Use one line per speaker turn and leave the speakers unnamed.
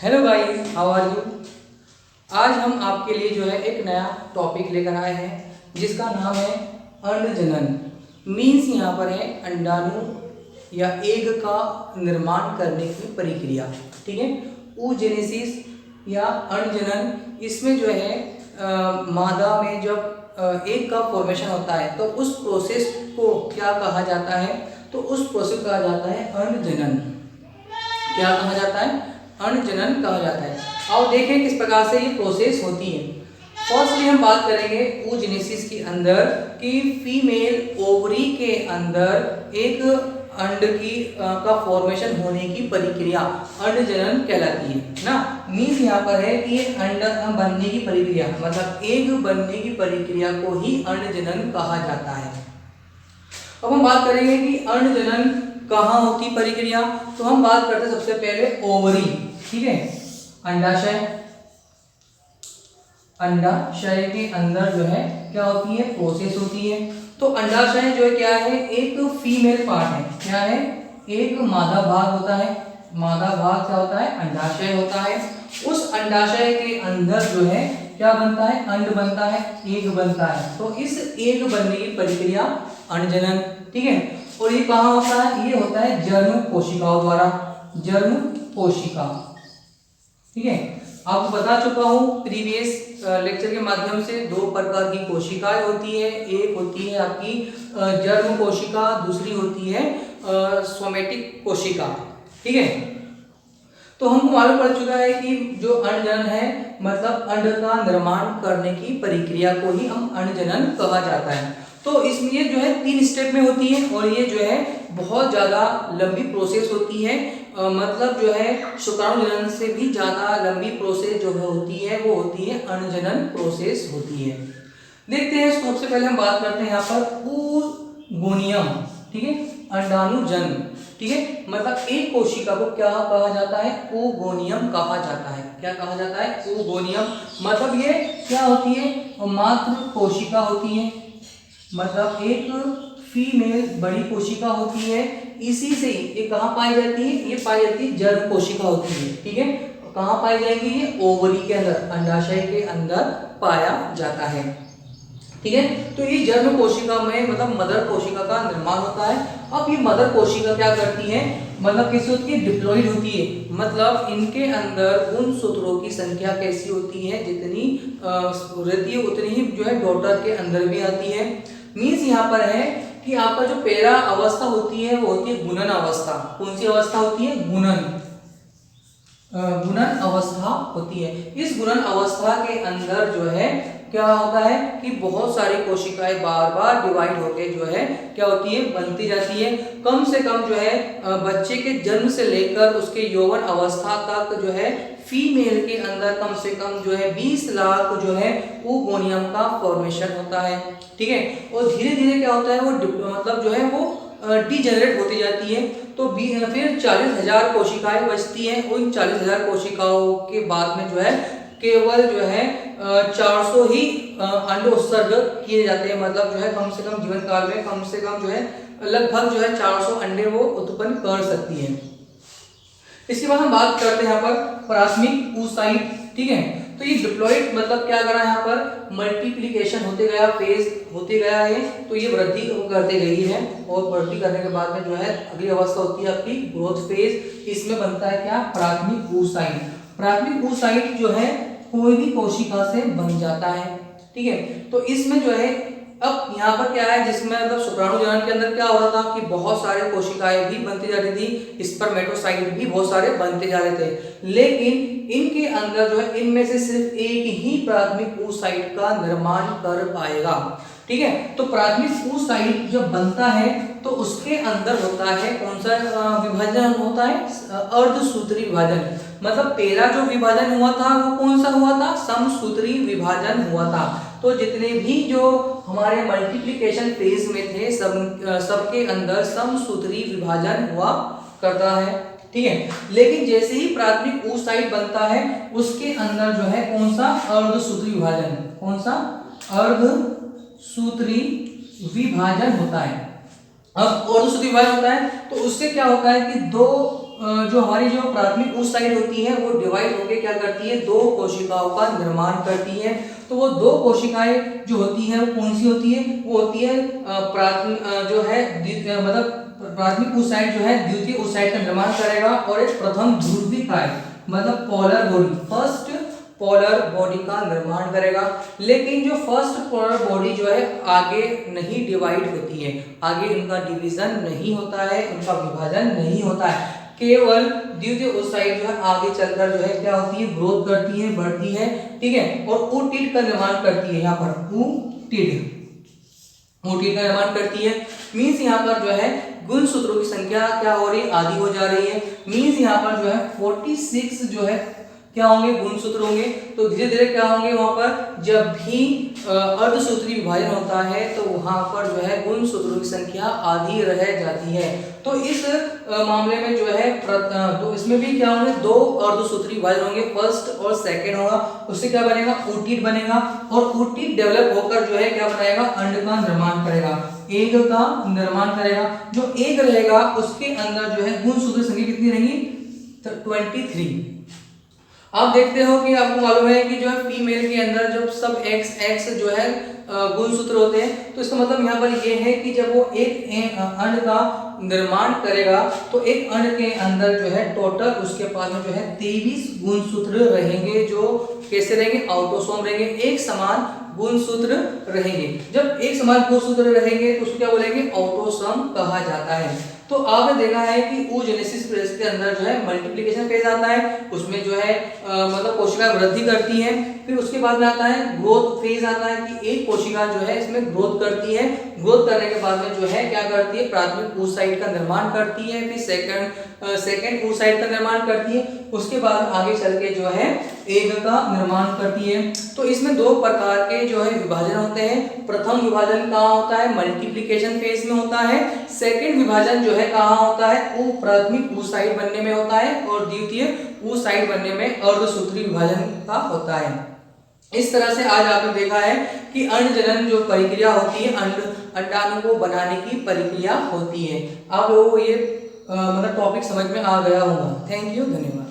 Hello guys, how are you. आज हम आपके लिए जो है एक नया टॉपिक लेकर आए हैं जिसका नाम है अंडजनन। मीन्स यहाँ पर है अंडाणु या एग का निर्माण करने की प्रक्रिया। ठीक है, oogenesis या अंडजनन, इसमें जो है मादा में जब एग का फॉर्मेशन होता है तो उस प्रोसेस को क्या कहा जाता है, तो उस प्रोसेस को कहा जाता है अंडजनन। क्या कहा जाता है? अंडजनन कहा जाता है। और देखें किस प्रकार से ये प्रोसेस होती है। फर्स्टली हम बात करेंगे oogenesis के अंदर कि फीमेल ओवरी के अंदर एक अंड की का फॉर्मेशन होने की प्रक्रिया अंडजनन कहलाती है ना। मीन्स यहाँ पर है कि ये अंड बनने की प्रक्रिया, मतलब एग बनने की प्रक्रिया को ही अंडजनन कहा जाता है। अब हम बात करेंगे कि अंडजनन कहाँ होती प्रक्रिया, तो हम बात करते हैं सबसे पहले ओवरी। ठीक है, अंडाशय। अंडाशय के अंदर जो है क्या होती है, प्रोसेस होती है। तो अंडाशय जो है क्या है, एक फीमेल पार्ट है। क्या है? एक मादा भाग होता है। मादा भाग क्या होता है? अंडाशय होता है। उस अंडाशय के अंदर जो है क्या बनता है, अंड बनता है, एग बनता है। तो इस एग बनने की प्रक्रिया अंडजनन। ठीक है, और ये कहाँ होता है? ये होता है जर्म कोशिकाओं द्वारा। जर्म कोशिका। ठीक है, आपको बता चुका हूँ प्रीवियस लेक्चर के माध्यम से, दो प्रकार की कोशिकाएं होती है। एक होती है आपकी जर्म कोशिका, दूसरी होती है सोमेटिक कोशिका। ठीक है, तो हमको मालूम पड़ चुका है कि जो अंडजनन है मतलब अंड का निर्माण करने की प्रक्रिया को ही हम अंडजनन कहा जाता है। तो इसमें ये जो है 3 स्टेप में होती है और ये जो है बहुत ज़्यादा लंबी प्रोसेस होती है। मतलब जो है शुक्राणु जनन से भी ज़्यादा लंबी प्रोसेस जो है होती है वो होती है अंडजनन प्रोसेस होती है। देखते हैं, सबसे पहले हम बात करते हैं यहाँ पर oogoonium। ठीक है, अंडाणुजन। ठीक है, मतलब एक कोशिका को क्या कहा जाता है? oogoonium कहा जाता है। क्या कहा जाता है? oogoonium। मतलब ये क्या होती है? मात्र कोशिका होती है, मतलब एक फीमेल बड़ी कोशिका होती है। इसी से ये कहाँ पाई जाती है? ये पाई जाती है जर्म कोशिका होती है। ठीक है, कहाँ पाई जाएगी? ये ओवरी के अंदर, अंडाशय के अंदर पाया जाता है। ठीक है, तो ये जर्म कोशिका में मतलब मदर कोशिका का निर्माण होता है। अब ये मदर कोशिका क्या करती है, मतलब कैसी होती है? डिप्लॉइड होती है। मतलब इनके अंदर गुणसूत्रों की संख्या कैसी होती है, जितनी रहती है उतनी ही जो है डॉटर के अंदर भी आती है। मीन्स यहाँ पर है कि आपका जो पहला अवस्था होती है वो होती है गुणन अवस्था। कौन सी अवस्था होती है? गुणन। गुणन अवस्था होती है। इस गुणन अवस्था के अंदर जो है क्या होता है कि बहुत सारी कोशिकाएं बार बार डिवाइड होके जो है क्या होती है, बनती जाती है। कम से कम जो है बच्चे के जन्म से लेकर उसके यौवन अवस्था तक जो है फीमेल के अंदर कम से कम जो है 20 लाख जो है oogoonium का फॉर्मेशन होता है। ठीक है, और धीरे धीरे क्या होता है वो मतलब जो है वो डिजेनरेट होती जाती है। तो फिर 40,000 कोशिकाएं बचती हैं। उन 40,000 कोशिकाओं के बाद में जो है केवल जो है 400 ही अंड उत्सर्ग किए जाते हैं। मतलब जो है कम से कम जीवन काल में कम से कम जो है लगभग जो है 400 अंडे वो उत्पन्न कर सकती है। इसके बाद हम बात करते हैं यहाँ पर प्राथमिक oocyte। ठीक है, तो ये डिप्लॉइड मतलब क्या करा यहाँ पर मल्टीप्लिकेशन होते गया, फेज होते गया है। तो ये वृद्धि करते गई है और वृद्धि करने के बाद में जो है अगली अवस्था होती है आपकी ग्रोथ फेज। इसमें बनता है क्या? प्राथमिक oocyte। प्राथमिक oocyte जो है कोई भी कोशिका से बन जाता है। ठीक है, तो इसमें जो है अब यहाँ पर क्या है, जिसमें मतलब शुक्राणु जनन के अंदर क्या हो रहा था कि बहुत सारे कोशिकाएं भी बनती जा रही थी, स्पर्मेटोसाइट भी बहुत सारे बनते जा रहे थे। लेकिन इनके अंदर जो है इनमें से सिर्फ एक ही प्राथमिक oocyte का निर्माण कर पाएगा। ठीक है, तो प्राथमिक oocyte जब बनता है तो उसके अंदर होता है कौन सा विभाजन होता है? अर्धसूत्री विभाजन। मतलब पहला जो विभाजन हुआ था वो कौन सा हुआ था? समसूत्री विभाजन हुआ था। तो जितने भी जो हमारे मल्टीप्लिकेशन फेज में थे सबके अंदर समसूत्री विभाजन हुआ करता है। ठीक है, लेकिन जैसे ही प्राथमिक oocyte बनता है उसके अंदर जो है कौन सा? अर्धसूत्री विभाजन। कौन सा? अर्धसूत्री विभाजन होता है। अब अर्धसूत्री विभाजन होता है तो उससे क्या होता है कि दो जो हमारी जो प्राथमिक ऊतक होती है वो डिवाइड होकर क्या करती है, दो कोशिकाओं का निर्माण करती है। तो वो दो कोशिकाएं जो होती हैं वो कौन सी होती है, वो होती है जो है मतलब प्राथमिक ऊतक जो है द्वितीय ऊतक का निर्माण करेगा, और एक प्रथम ध्रुवीय मतलब polar body, first polar body का निर्माण करेगा। लेकिन जो फर्स्ट पोलर बॉडी जो है आगे नहीं डिवाइड होती है, आगे इनका डिवीजन नहीं होता है, उनका विभाजन नहीं होता है, केवल द्वितीय ऊतक जो है आगे चलकर जो है क्या होती है, ग्रोथ करती है, बढ़ती है, ठीक है, और ऊतक का निर्माण करती है। यहाँ पर ऊतक का निर्माण करती है, मीन्स यहाँ पर जो है गुणसूत्रों की संख्या क्या हो रही है, आधी हो जा रही है। मीन्स यहाँ पर जो है 46 जो है क्या होंगे, गुणसूत्र होंगे। तो धीरे धीरे क्या होंगे, वहां पर जब भी अर्धसूत्री विभाजन होता है तो वहां पर जो है गुणसूत्रों की संख्या आधी रह जाती है। तो इस मामले में जो है तो इसमें भी क्या होंगे, दो अर्धसूत्री विभाजन होंगे, फर्स्ट और सेकंड होगा। उससे क्या बनेगा, ऊतक बनेगा, और ऊतक डेवलप होकर जो है क्या बनाएगा, अंड का निर्माण करेगा, एग का निर्माण करेगा। जो एग रहेगा उसके अंदर जो है गुणसूत्र संख्या कितनी रहेगी, 23। आप देखते हो कि आपको मालूम है कि जो है फीमेल के अंदर जब सब एक्स जो है गुणसूत्र होते हैं, तो इसका मतलब यहाँ पर ये है कि जब वो एक अंड का निर्माण करेगा तो एक अंड के अंदर जो है टोटल उसके पास में जो है 23 गुणसूत्र रहेंगे, जो कैसे रहेंगे, ऑटोसोम रहेंगे, एक समान गुणसूत्र रहेंगे। जब एक समान गुणसूत्र रहेंगे तो उसको क्या बोलेंगे, ऑटोसोम कहा जाता है। तो आपने देखा है कि oogenesis फेज के अंदर जो है मल्टीप्लिकेशन फेज आता है, उसमें जो है मतलब कोशिका वृद्धि करती है। फिर उसके बाद में आता है ग्रोथ फेज आता है कि एक कोशिका जो है इसमें ग्रोथ करती है, ग्रोथ करने के बाद में जो है क्या करती है, प्राथमिक ऊतक का निर्माण करती है, फिर सेकंड ऊतक का निर्माण करती है, उसके बाद आगे चल के जो है एग का निर्माण करती है। तो इसमें दो प्रकार के जो है विभाजन होते हैं। प्रथम विभाजन कहाँ होता है, मल्टीप्लिकेशन फेज में होता है। सेकंड विभाजन जो है कहाँ होता है, वो प्राथमिक ऊतक बनने में होता है, और द्वितीय ऊतक बनने में अर्धसूत्री विभाजन का होता है। इस तरह से आज आपने देखा है कि अंड जनन जो प्रक्रिया होती है, अंडाणु को बनाने की प्रक्रिया होती है। आप लोगों को ये मतलब टॉपिक समझ में आ गया होगा। थैंक यू, धन्यवाद।